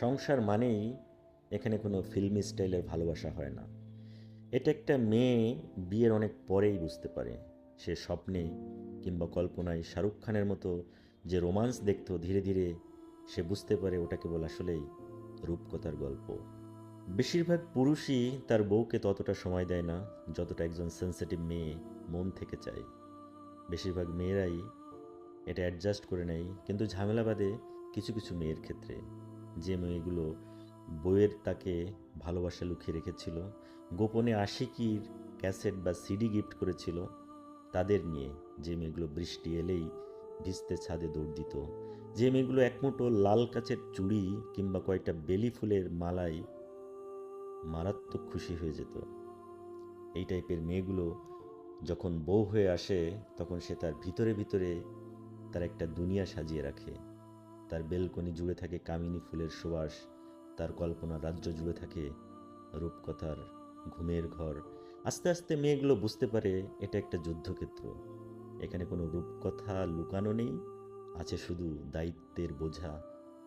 সংসার মানেই এখানে কোনো ফিল্মি স্টাইলের ভালোবাসা হয় না। এটা একটা মেয়ে বিয়ের অনেক পরেই বুঝতে পারে। সে স্বপ্নে কিংবা কল্পনায় শাহরুখ খানের মতো যে রোমান্স দেখতো, ধীরে ধীরে সে বুঝতে পারে ওটা কেবল আসলেই রূপকথার গল্প। বেশিরভাগ পুরুষই তার বউকে ততটা সময় দেয় না যতটা একজন সেন্সিটিভ মেয়ে মন থেকে চায়। বেশিরভাগ মেয়েরাই এটা অ্যাডজাস্ট করে নেয়, কিন্তু ঝামেলা বাঁধে কিছু কিছু মেয়ের ক্ষেত্রে। যে মেয়েগুলো বইয়ের তাকে ভালোবাসা লুকিয়ে রেখেছিল, গোপনে আশিকির ক্যাসেট বা সিডি গিফট করেছিল, তাদের নিয়ে। যে মেয়েগুলো বৃষ্টি এলেই ভিজতে ছাদে দৌড় দিত, যে মেয়েগুলো একমুঠো লাল কাচের চুড়ি কিংবা কয়েকটা বেলি ফুলের মালায় মারাত্মক খুশি হয়ে যেত। এই টাইপের মেয়েগুলো যখন বউ হয়ে আসে, তখন সে তার ভিতরে ভিতরে তার একটা দুনিয়া সাজিয়ে রাখে। তার বেলকনি জুড়ে থাকে কামিনী ফুলের সুবাস, তার কল্পনার রাজ্য জুড়ে থাকে রূপকথার ঘুমের ঘর। আস্তে আস্তে মেয়েগুলো বুঝতে পারে এটা একটা যুদ্ধক্ষেত্র। এখানে কোনো রূপকথা লুকানো নেই, আছে শুধু দায়িত্বের বোঝা।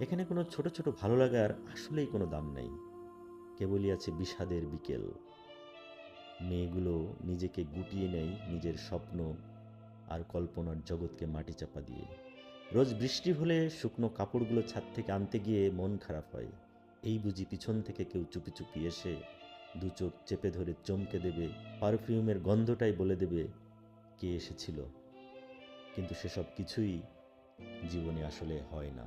এখানে কোনো ছোট ছোট ভালো লাগার আসলেই কোনো দাম নেই, কেবলই আছে বিষাদের বিকেল। মেয়েগুলো নিজেকে গুটিয়ে নেয় নিজের স্বপ্ন আর কল্পনার জগৎকে মাটি চাপা দিয়ে। রোজ বৃষ্টি হলে শুকনো কাপড়গুলো ছাদ থেকে আনতে গিয়ে মন খারাপ হয়। এই বুঝি পিছন থেকে কেউ চুপি চুপি এসে দু চোখ চেপে ধরে চমকে দেবে, পারফিউমের গন্ধটাই বলে দেবে কে এসেছিল। কিন্তু সেসব কিছুই জীবনে আসলে হয় না।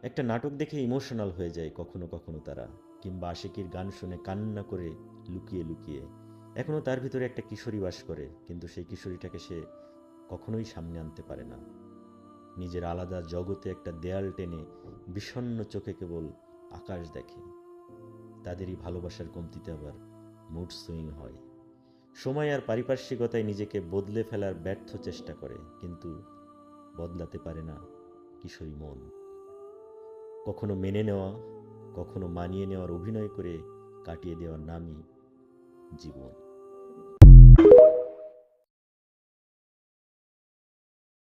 একটা নাটক দেখে ইমোশনাল হয়ে যায় কখনো কখনো তারা, কিংবা আশিকির গান শুনে কান্না করে লুকিয়ে লুকিয়ে। এখনও তার ভিতরে একটা কিশোরী বাস করে, কিন্তু সেই কিশোরীটাকে সে কখনোই সামনে আনতে পারে না। নিজের আলাদা জগতে একটা দেয়াল টেনে বিষণ্ণ চোখে কেবল আকাশ দেখে। তাদেরই ভালোবাসার কমতিতে আবার মুড সুইং হয়। সময় আর পারিপার্শ্বিকতায় নিজেকে বদলে ফেলার ব্যর্থ চেষ্টা করে, কিন্তু বদলাতে পারে না কিশোরী মন। কখনো মেনে নেওয়া, কখনো মানিয়ে নেওয়ার অভিনয় করে কাটিয়ে দেওয়ার নামই জীবন।